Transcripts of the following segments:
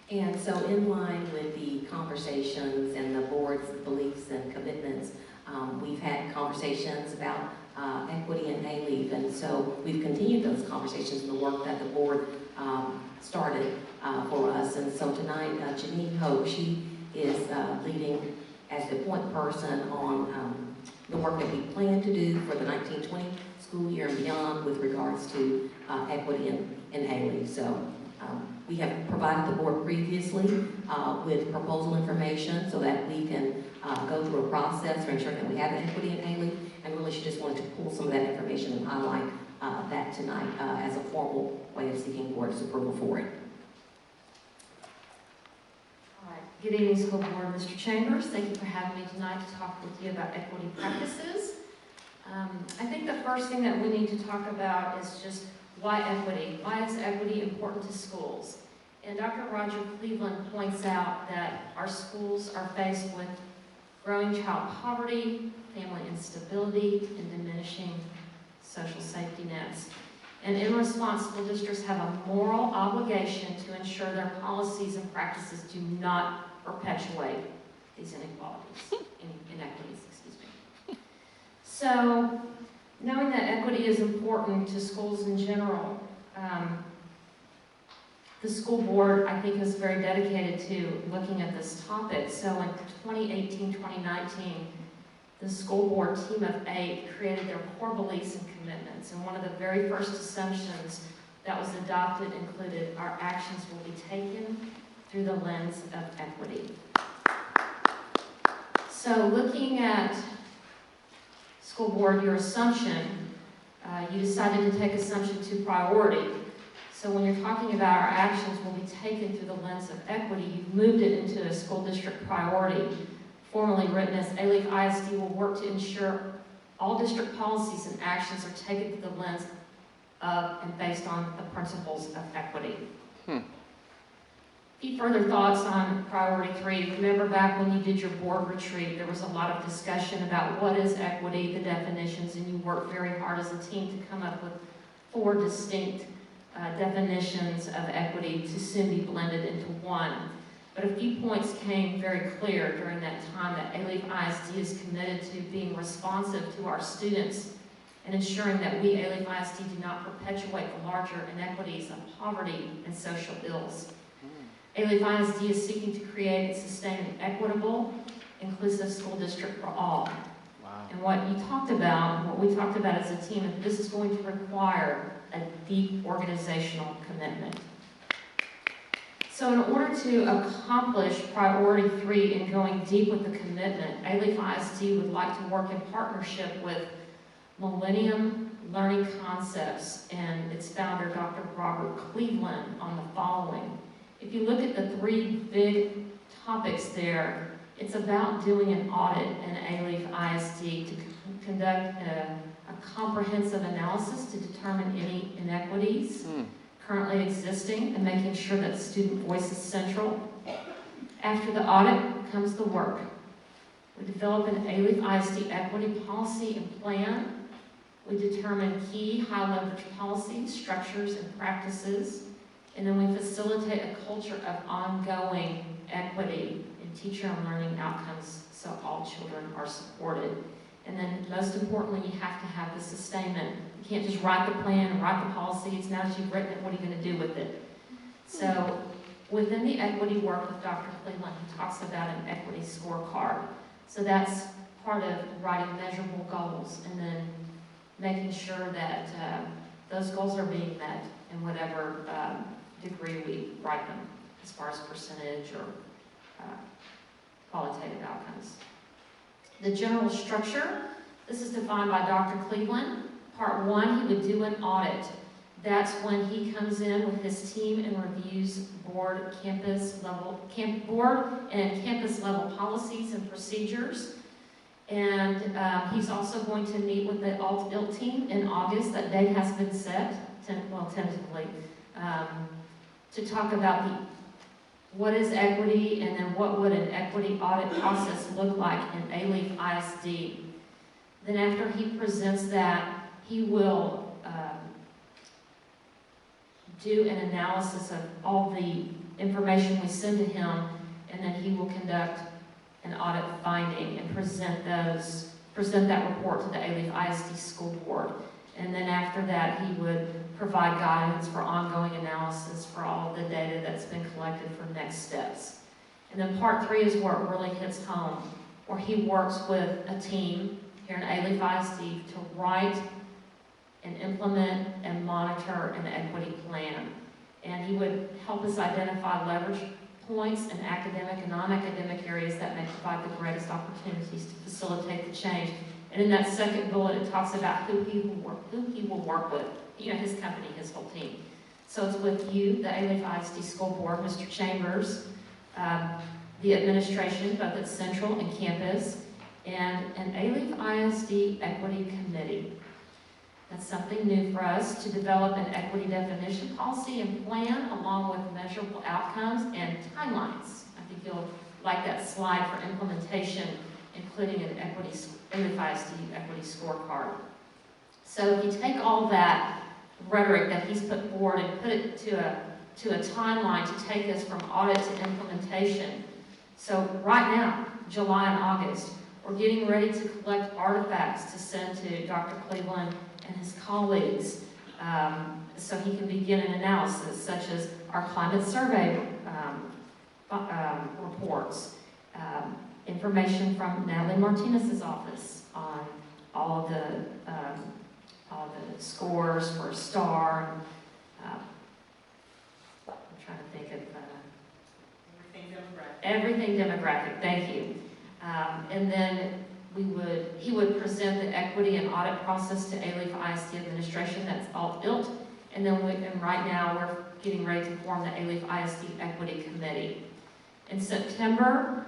And so in line with the conversations and the board's beliefs and commitments, we've had conversations about equity in Alief, and so we've continued those conversations and the work that the board started for us. And so tonight, Janine Hope, she is leading as the point person on the work that we plan to do for the 1920 school year and beyond with regards to equity in Alief. So we have provided the board previously with proposal information so that we can go through a process for ensuring that we have equity in Alief, and really she just wanted to pull some of that information and highlight that tonight as a formal way of seeking board's approval for it. All right. Good evening, School Board. Mr. Chambers, thank you for having me tonight to talk with you about equity practices. I think the first thing that we need to talk about is just why equity? Why is equity important to schools? And Dr. Roger Cleveland points out that our schools are faced with growing child poverty, family instability, and diminishing social safety nets. And in response, school districts have a moral obligation to ensure their policies and practices do not perpetuate these inequalities, inequities, excuse me. So, knowing that equity is important to schools in general, the school board, I think, is very dedicated to looking at this topic. So in 2018-2019, the school board team of 8 created their core beliefs and commitments. And one of the very first assumptions that was adopted included our actions will be taken through the lens of equity. So looking at school board, your assumption, you decided to take assumption 2 priority. So when you're talking about our actions will be taken through the lens of equity, you've moved it into a school district priority, formerly written as Alief ISD will work to ensure all district policies and actions are taken through the lens of and based on the principles of equity. A few further thoughts on priority 3. Remember back when you did your board retreat, there was a lot of discussion about what is equity, the definitions, and you worked very hard as a team to come up with 4 distinct definitions of equity to soon be blended into one. But a few points came very clear during that time that Alief ISD is committed to being responsive to our students and ensuring that we, Alief ISD, do not perpetuate the larger inequities of poverty and social ills. Alief ISD is seeking to create and sustain an equitable, inclusive school district for all. Wow. And what we talked about as a team, is this is going to require a deep organizational commitment. So in order to accomplish priority 3 in going deep with the commitment, Alief ISD would like to work in partnership with Millennium Learning Concepts and its founder, Dr. Robert Cleveland, on the following. If you look at the 3 big topics there, it's about doing an audit in Alief ISD to conduct a comprehensive analysis to determine any inequities currently existing and making sure that student voice is central. After the audit comes the work. We develop an Alief ISD equity policy and plan. We determine key high-leverage policies, structures, and practices. And then we facilitate a culture of ongoing equity in teacher and learning outcomes so all children are supported. And then most importantly, you have to have the sustainment. You can't just write the plan and write the policies. Now that you've written it, what are you going to do with it? So within the equity work with Dr. Cleveland, he talks about an equity scorecard. So that's part of writing measurable goals and then making sure that those goals are being met in whatever degree we write them, as far as percentage or qualitative outcomes. The general structure, this is defined by Dr. Cleveland. Part 1, he would do an audit. That's when he comes in with his team and reviews board and campus level policies and procedures. And he's also going to meet with the alt-ilt team in August. That date has been set, tentatively, to talk about what is equity and then what would an equity audit process look like in Alief ISD. Then after he presents that, he will do an analysis of all the information we send to him, and then he will conduct an audit finding and present that report to the Alief ISD School Board. And then after that, he would provide guidance for ongoing analysis for all of the data that's been collected for next steps. And then part 3 is where it really hits home, where he works with a team here in Alief ISD to write and implement and monitor an equity plan. And he would help us identify leverage points in academic and non-academic areas that may provide the greatest opportunities to facilitate the change. And in that second bullet, it talks about who he will work with, his company, his whole team. So it's with you, the Alief ISD School Board, Mr. Chambers, the administration, both at Central and campus, and an Alief ISD Equity Committee. That's something new for us, to develop an equity definition policy and plan along with measurable outcomes and timelines. I think you'll like that slide for implementation, including an Alief ISD equity scorecard. So if you take all that rhetoric that he's put forward and put it to a timeline to take us from audit to implementation. So right now, July and August, we're getting ready to collect artifacts to send to Dr. Cleveland and his colleagues, so he can begin an analysis, such as our climate survey reports, information from Natalie Martinez's office on all of the scores for STAR. I'm trying to think of everything demographic. Thank you. And then he would present the equity and audit process to Alief ISD administration. That's all built. And then right now we're getting ready to form the Alief ISD Equity Committee. In September,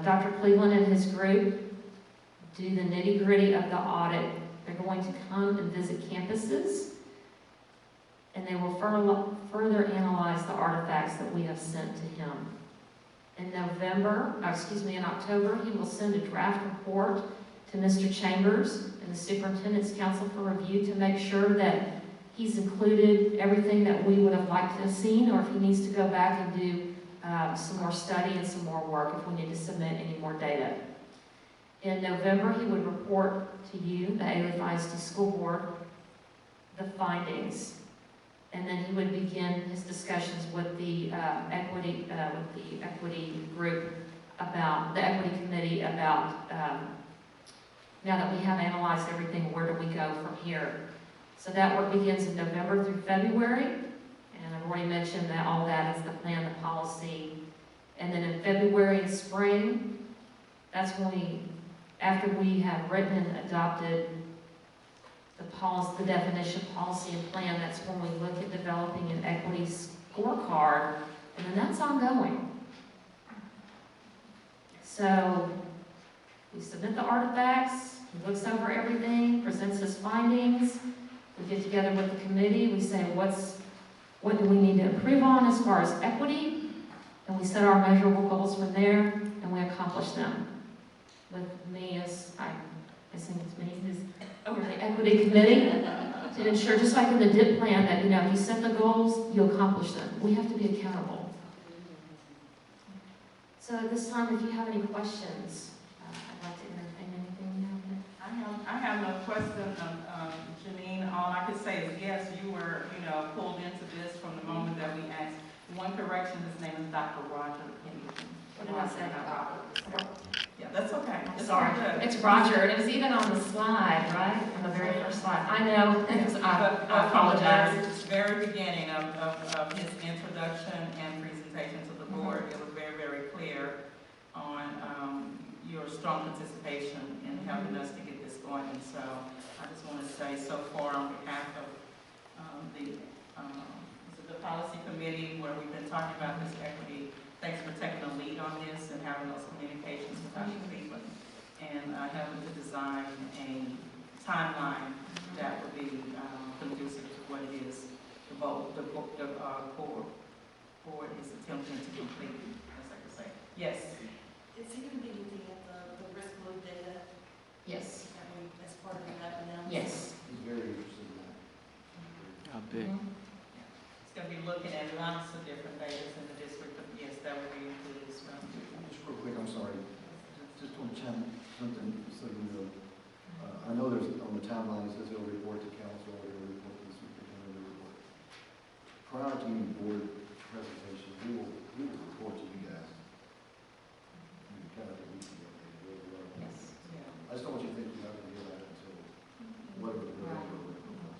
Dr. Cleveland and his group do the nitty-gritty of the audit. They're going to come and visit campuses, and they will further analyze the artifacts that we have sent to him. In October, he will send a draft report to Mr. Chambers and the Superintendent's Council for review to make sure that he's included everything that we would have liked to have seen, or if he needs to go back and do some more study and some more work if we need to submit any more data. In November, he would report to you, the Alief ISD School Board, the findings. And then he would begin his discussions with the equity group about the equity committee about now that we have analyzed everything, where do we go from here? So that work begins in November through February, and I've already mentioned that all that is the plan, the policy. And then in February and spring, that's when after we have written and adopted the definition, policy, and plan, that's when we look at developing an equity scorecard, and then that's ongoing. So we submit the artifacts, he looks over everything, presents his findings, we get together with the committee, we say what do we need to improve on as far as equity, and we set our measurable goals from there, and we accomplish them. With me as, I think it's me who's over the equity committee, to ensure, just like in the DIP plan, that you set the goals, you accomplish them. We have to be accountable. So at this time, if you have any questions, I'd like to entertain anything you have. I have no question, Janine. All I could say is yes, you were pulled into this from the moment that we asked. One correction: his name is Dr. Roger Pennington. What did I say about Robert? Yeah, that's okay. I'm sorry. It's Roger, and it was even on the slide, right? On the very first slide. I know. I apologize. From the very beginning of his introduction and presentation to the board, it was very, very clear on your strong participation in helping us to get this going. And so I just want to say, so far on behalf of the policy committee, where we've been talking about this equity, thanks for taking the lead on this and having those communications with Dr. Cleveland and helping to design a timeline that would be conducive to what it is the board is attempting to complete, as I could say. Yes? Is he going to be looking at the risk load data? Yes. As part of that analysis? Yes. He's very interested in that. How big? gonna be looking at lots of different data in the district, but yes, that would be included as well. Just real quick, I'm sorry, just want to chime something so you know. I know there's, on the timeline, it says they'll report to council, or they'll report to the superintendent, they'll report. Prior to any board presentation, we will report to you guys. You kind of need to get Yes. Yeah. I just don't want you to think you're not going to hear that until whatever.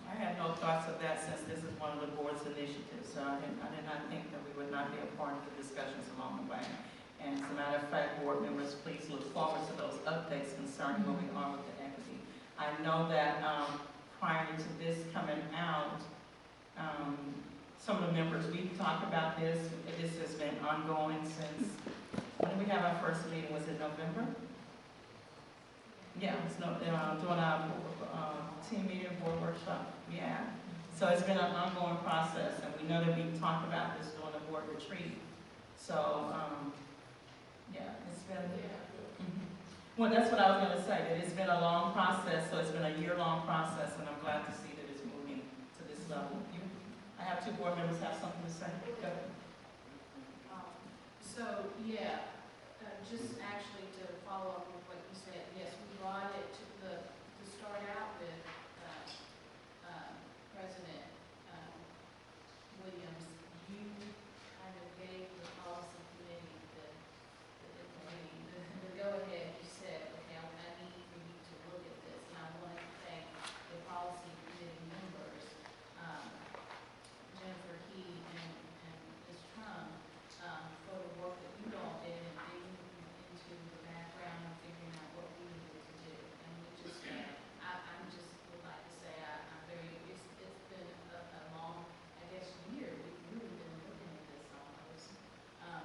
I have no thoughts of that since this is one of the board's initiatives, so I did not think that we would not be a part of the discussions along the way. And as a matter of fact, board members, please look forward to those updates concerning where we are with the equity. I know that prior to this coming out, some of the members, we've talked about this. This has been ongoing since, when did we have our first meeting? Was it November? Yeah, it's no, doing our team meeting, board workshop. Yeah. So it's been an ongoing process, and we know that we talked about this during the board retreat. So, yeah, it's been. Well, that's what I was going to say, that it's been a long process, so it's been a year-long process, and I'm glad to see that it's moving to this level. I have two board members have something to say. Go ahead. So, yeah, just actually to follow up with what you said, yes, we brought it to start out with President Williams. You kind of gave the policy committee the go-ahead. You said, okay, I need for you to look at this, and I want to thank the policy committee members, Jennifer Key and Ms. Trump, for the work that you all did in digging into the background and figuring out what we needed to do. And we just, I just would like to say I'm very, it's been a long, I guess, year. We've really been looking at this almost.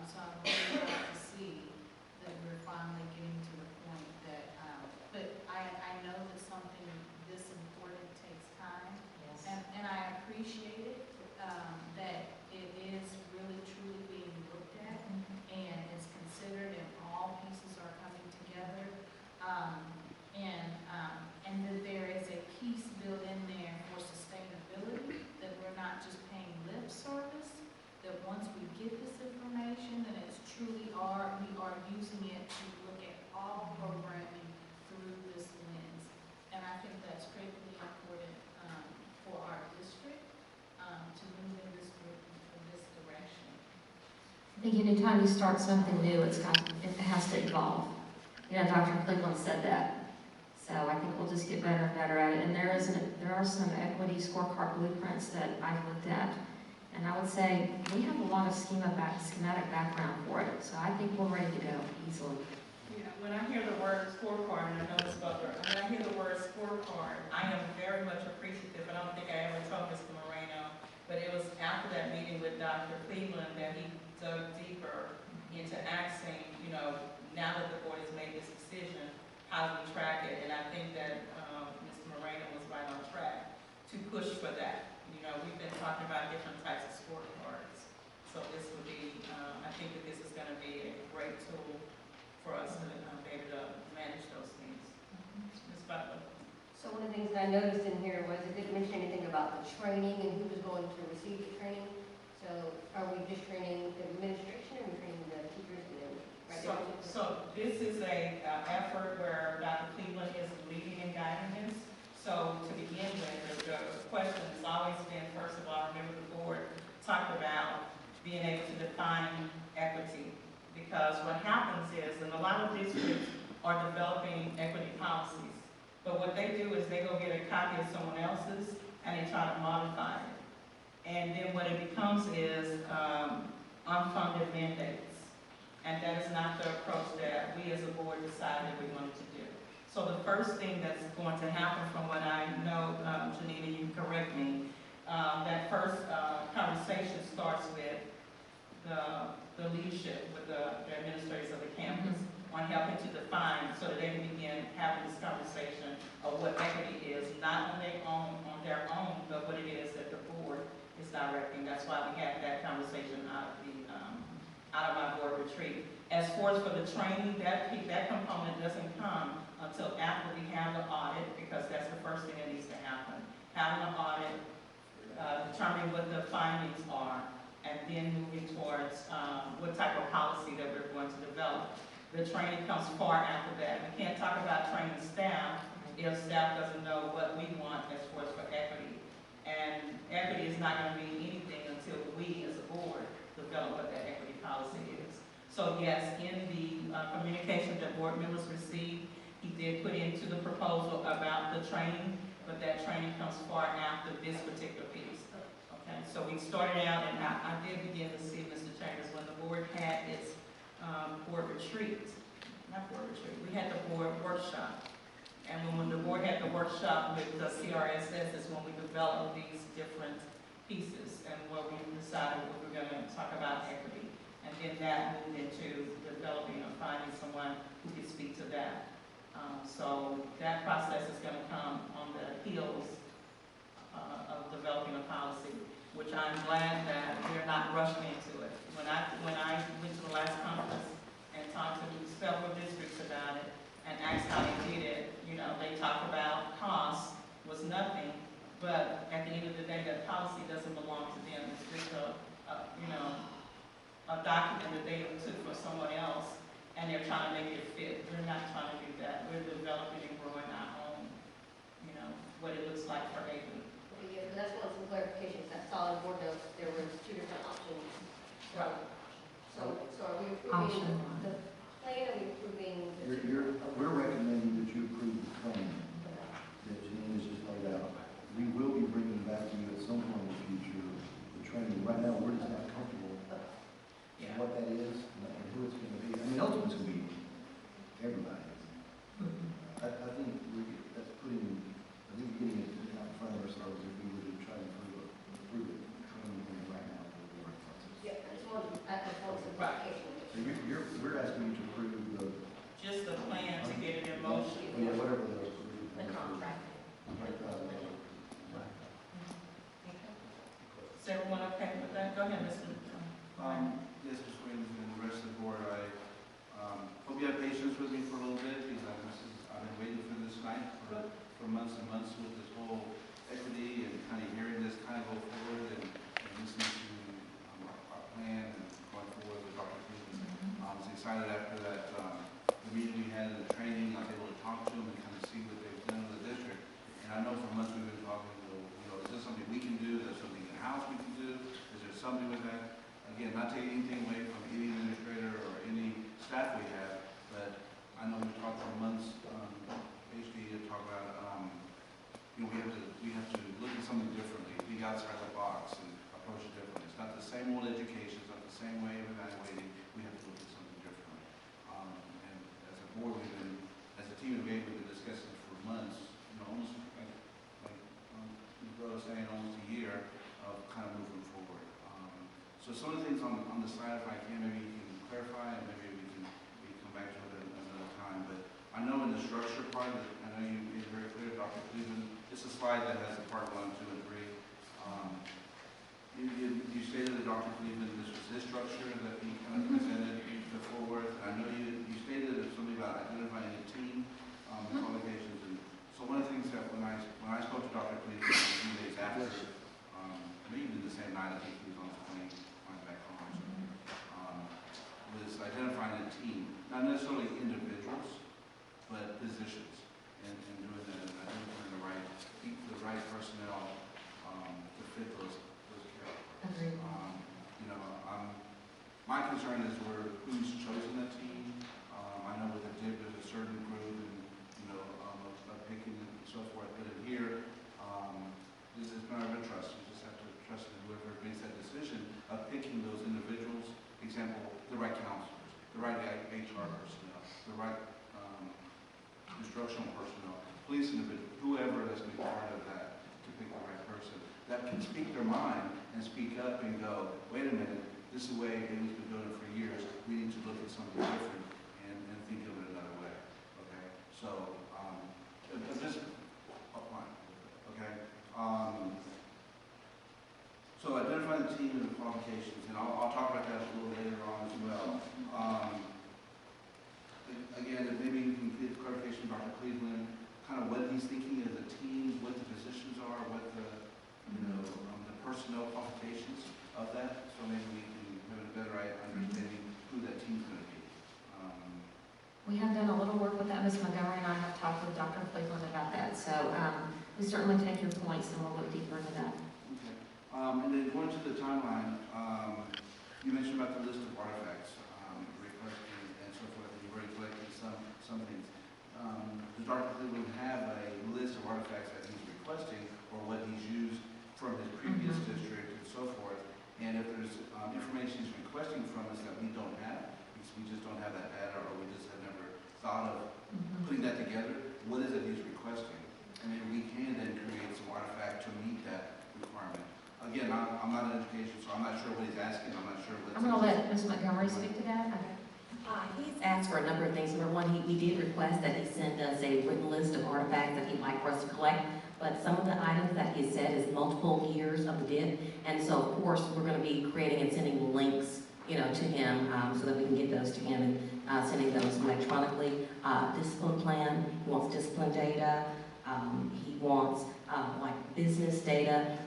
So I'm really glad to see that we're finally getting to the point that, but I know that something this important takes time. Yes. And I appreciate it, that it is really truly being looked at, and it's considered, and all pieces are coming together. And that there is a piece built in there for sustainability, that we're not just paying lip service, that once we get this information, that it's truly we are using it to look at all programming through this lens. And I think that's critically important for our district to move in this direction. I think anytime you start something new, it has to evolve. You know, Dr. Cleveland said that. So I think we'll just get better and better at it. And there are some equity scorecard blueprints that I've looked at. And I would say we have a lot of schematic background for it. So I think we're ready to go easily. Yeah, when I hear the word scorecard, and I know Ms. Butler, when I hear the word scorecard, I am very much appreciative, and I don't think I ever told Mr. Moreno, but it was after that meeting with Dr. Cleveland that he dug deeper into asking, now that the board has made this decision, how do we track it? And I think that Mr. Moreno was right on track to push for that. We've been talking about different types of scorecards. So this would be, I think that this is going to be a great tool for us to be able to manage those things. Ms. Butler. So one of the things that I noticed in here was it didn't mention anything about the training and who was going to receive the training. So are we just training the administration or are we training the teachers and So this is a effort where Dr. Cleveland is leading and guiding this. So to begin with, the question has always been, first of all, remember the board talked about being able to define equity. Because what happens is, and a lot of districts are developing equity policies, but what they do is they go get a copy of someone else's and they try to modify it. And then what it becomes is unfunded mandates. And that is not the approach that we as a board decided we wanted to do. So the first thing that's going to happen from what I know, Janina, you can correct me, that first conversation starts with the leadership, with the administrators of the campus, on helping to define so that they can begin having this conversation of what equity is, not on their own, but what it is that the board is directing. That's why we had that conversation out of my board retreat. As far as for the training, that component doesn't come until after we have the audit, because that's the first thing that needs to happen. Having an audit, determining what the findings are, and then moving towards what type of policy that we're going to develop. The training comes far after that. We can't talk about training staff if staff doesn't know what we want as far as for equity. And equity is not going to mean anything until we as a board develop what that equity policy is. So yes, in the communication that board members received, he did put into the proposal about the training, but that training comes far after this particular piece. Okay, so we started out, and I did begin to see, Mr. Chambers, when the board had its board retreat, not board retreat, we had the board workshop. And when the board had the workshop with the CRSS is when we developed these different pieces and what we decided we were going to talk about equity. And then that moved into developing or finding someone who could speak to that. So that process is going to come on the heels of developing a policy, which I'm glad that we're not rushing into it. When I went to the last conference and talked to several districts about it and asked how they did it, you know, they talk about cost was nothing, but at the end of the day, that policy doesn't belong to them. It's just a document that they took for someone else, and they're trying to make it fit. We're not trying to do that. We're developing and growing our own, you know, what it looks like for Avery. Yeah, but that's one some clarifications. That solid board notes, there was two different options. Right. So are we Option approving one. the plan, are we approving the? We're recommending that you approve the plan that Janine has just laid out. We will be bringing back to you at some point in the future the training. Right now, we're just not comfortable with Yeah. what that is and who it's going to be. I mean, ultimately, it's going to be everybody. I think that's putting, I think getting it out in front of ourselves if we were to try to approve it. Training right now for the work process. Yeah, I just wanted some clarification. So we're asking you to approve the, Just the plan to get it in motion. yeah, whatever the. The contract. Is everyone okay with that? Go ahead, Mr. Yes, Mr. Williams and the rest of the board, I hope you have patience with me for a little bit, because I've been waiting for this night for months and months with this whole equity and kind of hearing this kind of go forward and listening to our plan and going forward with Dr. Cleveland. I was excited after that the meeting we had and the training. I was able to talk to them and kind of see what they've done in the district. And I know for months we've been talking, is this something we can do? Is there something in-house we can do? Is there something with that? Again, not taking anything away from any administrator or any staff we have, but I know we've talked for months, basically to talk about, we have to look at something differently, think outside the box and approach it differently. It's not the same old education, it's not the same way of evaluating. We have to look at something differently. And as a board, as a team, we've been discussing it for months, almost like your brother was saying, almost a year of kind of moving forward. So some of the things on the slide, if I can, maybe you can clarify, and maybe we can come back to it another time. But I know in the structure part, I know you made it very clear, Dr. Cleveland. It's a slide that has the part 1, 2, and 3. You stated that Dr. Cleveland, this was his structure that he kind of presented before. I know you stated something about identifying a team, the qualifications. And so one of the things that when I spoke to Dr. Cleveland a few days after, maybe even the same night, I think he was on the plane back home, was identifying a team, not necessarily individuals, but positions, and doing that, and identifying the right personnel to fit those categories. Agreed. My concern is who's chosen that team. I know with the DIP there's a certain group and of picking and so forth, but in here, this is not a trust. You just have to trust in whoever makes that decision of picking those individuals. Example, the right counselors, the right HR personnel, the right instructional personnel, police individual, whoever that's been part of that to pick the right person that can speak their mind and speak up and go, wait a minute, this is the way Amy's been doing it for years. We need to look at something different and think of it another way. Okay, so just upline. Okay. So identify the team and the qualifications, and I'll talk about that a little later on as well. Again, if maybe you can get clarification, Dr. Cleveland, kind of what he's thinking as a team, what the positions are, what the the person of that, so maybe we can have a better understanding who that team's gonna be. We have done a little work with that. Ms. Montgomery and I have talked with Dr. Cleveland about that, so we certainly take your points and we'll look deeper into that. Okay. And then going to the timeline, you mentioned about the list of artifacts, requesting and so forth, and you've already collected some things. Does Dr. Cleveland have a list of artifacts that he's requesting, or what he's used from his previous district and so forth? And if there's information he's requesting from us that we don't have, because we just don't have that data, or we just have never thought of putting that together, what is it he's requesting? And then we can then create some artifact to meet that requirement. Again, I'm not in education, so I'm not sure what he's asking, I'm not sure what. I'm going to let Ms. Montgomery speak to that. He's asked for a number of things. Number one, he did request that he send us a written list of artifacts that he'd like for us to collect. But some of the items that he said is multiple years of the bid. And so, of course, we're going to be creating and sending links, to him so that we can get those to him and sending those electronically. Discipline plan, he wants discipline data. He wants like business data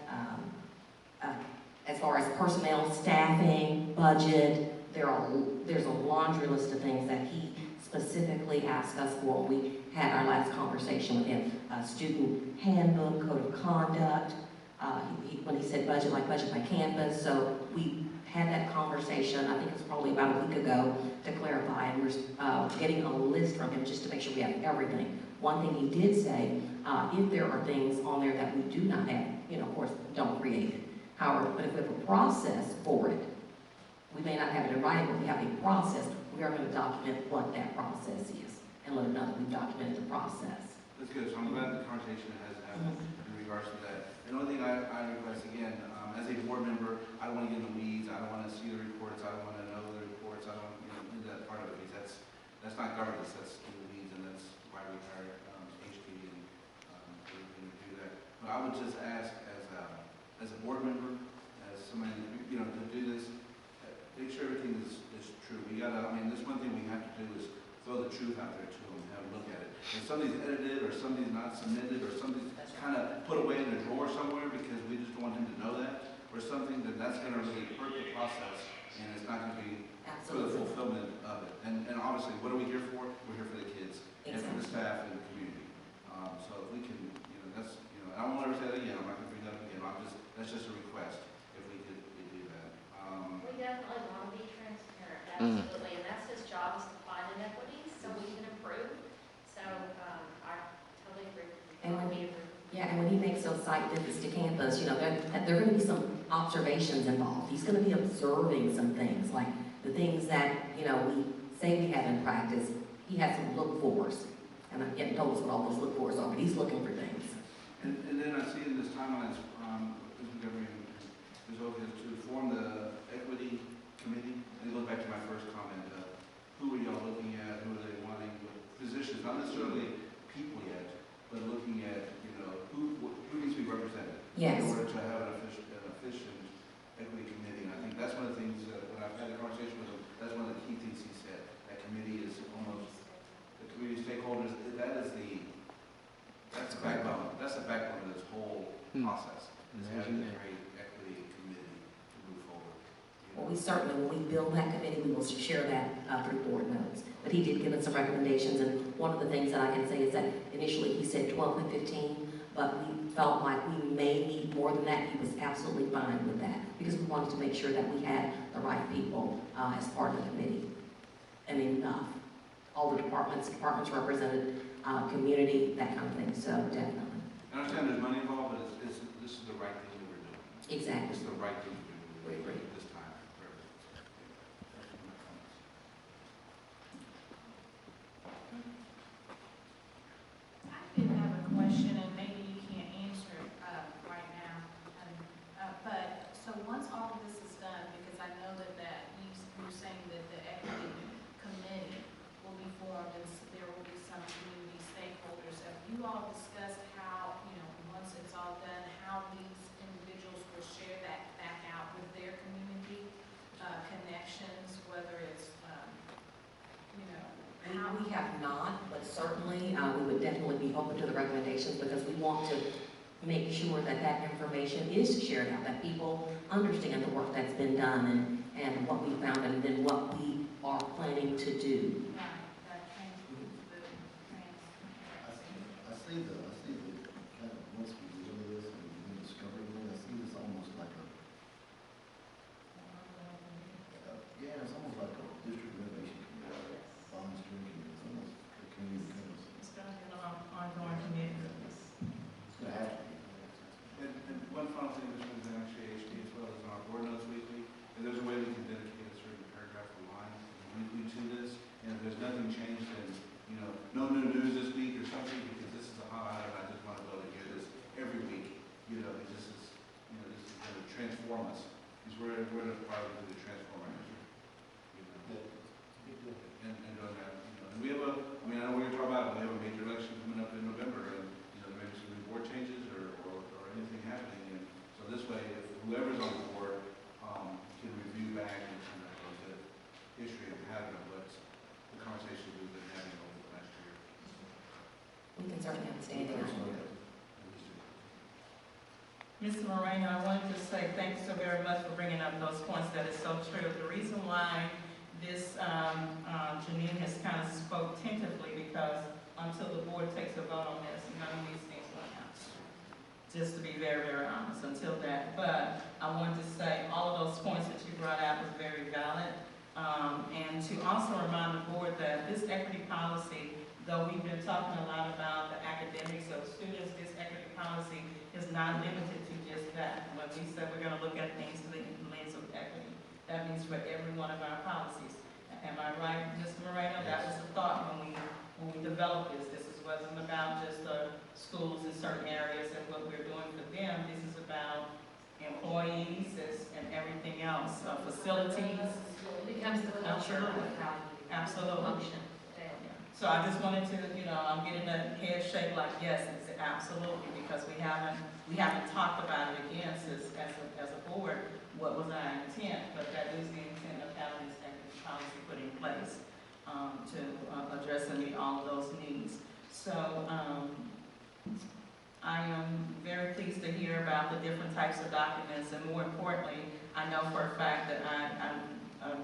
as far as personnel, staffing, budget. There's a laundry list of things that he specifically asked us for when we had our last conversation with him. Student handbook, code of conduct. When he said budget, like budget by campus. So we had that conversation, I think it's probably about a week ago, to clarify, and we're getting a list from him just to make sure we have everything. One thing he did say, if there are things on there that we do not have, of course, don't create it. However, but if we have a process for it, we may not have it in writing, but we have a process, we are going to document what that process is and let them know that we've documented the process. That's good, so I'm glad the conversation has happened in regards to that. And the only thing I request again, as a board member, I don't want to get in the weeds, I don't want to see the reports, I don't want to know the reports, I don't do that part of it, because that's not governance, that's in the weeds, and that's why we hired HP and to do that. But I would just ask as a board member, as somebody, to do this, make sure everything is true. We gotta, this one thing we have to do is throw the truth out there to them and have a look at it. If something's edited, or something's not submitted, or something's kind of put away in a drawer somewhere because we just don't want him to know that, or something that's gonna really hurt the process, and it's not gonna be for the fulfillment of it. And obviously, what are we here for? We're here for the kids, and for the staff and the community. So if we can, that's, I don't want to ever say that again, I'm not gonna bring that up again, that's just a request, if we could do that. We definitely want to be transparent, absolutely, and that's his job, is to find inequities so we can improve. So I totally agree with you. And when he makes those site visits to campus, there are going to be some observations involved. He's going to be observing some things, like the things that, we say we have in practice. He has some look-fors, and I haven't told us what all those look-fors are, but he's looking for things. And then I see in this timeline, there's always to form the equity committee. And it goes back to my first comment, who are y'all looking at, who are they wanting, positions, not necessarily people yet, but looking at, who needs to be represented. Yes. In order to have an efficient equity committee. And I think that's one of the things that when I've had a conversation with him, that's one of the key things he said. That committee is almost, the community stakeholders, that's the backbone. That's the backbone of this whole process. Is having a great equity committee to move forward. Well, we certainly, when we build that committee, we will share that through board notes. But he did give us some recommendations, and one of the things that I can say is that initially he said 12 and 15, but we felt like we may need more than that. He was absolutely fine with that, because we wanted to make sure that we had the right people as part of the committee. And enough. All the departments represented, community, that kind of thing, so definitely. I understand there's money involved, but this is the right thing that we're doing. Exactly. It's the right thing to do. We agree. At this time. I did have a question, and maybe you can't answer it right now. But so once all of this is done, because I know that you're saying that the equity committee will be formed, and there will be some community stakeholders. Have you all discussed how, once it's all done, how these individuals will share that back out with their community connections, whether it's, We have not, but certainly we would definitely be open to the recommendations, because we want to make sure that that information is shared out, that people understand the work that's been done and what we found and then what we are planning to do. Right, that transparency. I see the kind of, once we get into this and we discover it, I see this almost like yeah, it's almost like a district renovation committee, bond stream committee, it's almost a community kind of. It's gonna be an ongoing committee. It's gonna have to be. And one final thing, this one's actually HD as well, is on our board notes weekly, and there's a way we can dedicate a certain paragraph or line weekly to this, and if there's nothing changed, then, you know, no new news this week or something, because this is a hot item, I just want to be able to hear this every week, you know, because this is, you know, this is going to transform us, because we're in a part of the transform industry. You know, and doing that, you know, and we have a, I mean, I know we're going to talk about, we have a major election coming up in November, and, you know, there may be some board changes or anything happening, and so this way, if whoever's on the board, can review back and kind of the history and pattern of what the conversations we've been having over the last year. We can certainly have a standing on it. Mr. Moreno, I wanted to say thanks so very much for bringing up those points. That is so true. The reason why this, Janine has kind of spoke tentatively because until the board takes a vote on this, none of these things will happen. Just to be very, very honest, until that. But I wanted to say all of those points that you brought out was very valid. And to also remind the board that this equity policy, though we've been talking a lot about the academics of students, this equity policy is not limited to just that. When we said we're going to look at things through the lens of equity, that means for every one of our policies. Am I right, Mr. Moreno? That was the thought when we developed this. This wasn't about just schools in certain areas and what we're doing for them. This is about employees and everything else, facilities. It becomes the culture of how you Absolutely. function. So I just wanted to, you know, I'm getting that head shake like, yes, it's absolutely, because we haven't talked about it again since, as a board, what was our intent, but that is the intent of having this equity policy put in place to address and meet all of those needs. So I am very pleased to hear about the different types of documents, and more importantly, I know for a fact that I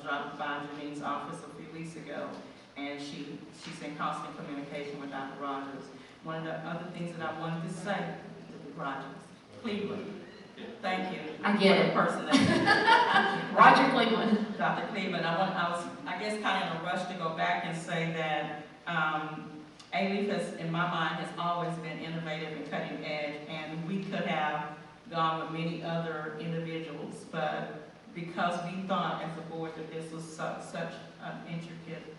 dropped by Janine's office a few weeks ago, and she's in constant communication with Dr. Rogers. One of the other things that I wanted to say, Cleveland, thank you. I get it. For the person that Roger Cleveland. Dr. Cleveland, I was, I guess, kind of in a rush to go back and say that Alief has, in my mind, has always been innovative and cutting edge, and we could have gone with many other individuals, but because we thought as a board that this was such an intricate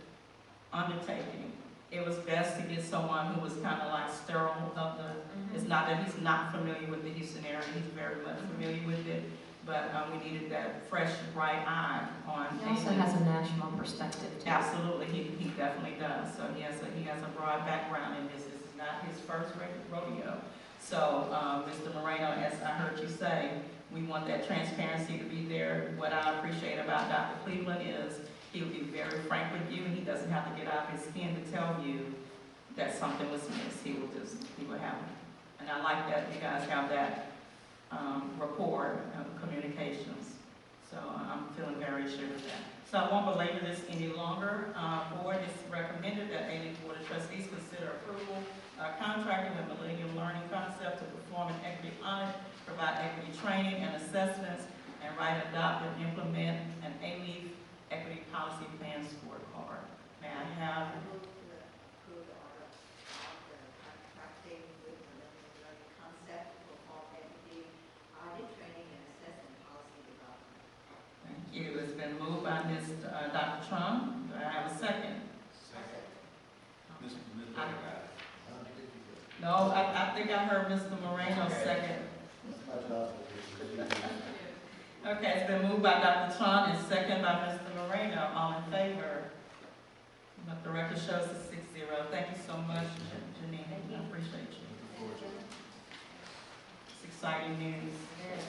undertaking, it was best to get someone who was kind of like sterile of the, it's not that he's not familiar with the Houston area, he's very much familiar with it, but we needed that fresh, bright eye on. He also has a national perspective too. Absolutely, he definitely does. So he has a broad background in this. This is not his first rodeo. So, Mr. Moreno, as I heard you say, we want that transparency to be there. What I appreciate about Dr. Cleveland is he'll be very frank with you, and he doesn't have to get out of his skin to tell you that something was missed. He will have it. And I like that you guys have that rapport of communications. So I'm feeling very sure of that. So I won't belabor this any longer. Board is recommended that Alief Board of Trustees consider approval contracting with Millennium Learning Concept to perform an equity audit, provide equity training and assessments, and write, adopt, and implement an Alief equity policy plan scorecard. May I have? Approve the order of the contracting with Millennium Learning Concept to perform equity audit training and assessment policy development. Thank you. It's been moved by Dr. Trump. Do I have a second? Second. Ms. No, I think I heard Mr. Moreno second. Okay, it's been moved by Dr. Trump and second by Mr. Moreno. All in favor? Let the record shows it's 6-0. Thank you so much, Janine. I appreciate you. It's exciting news. Yes.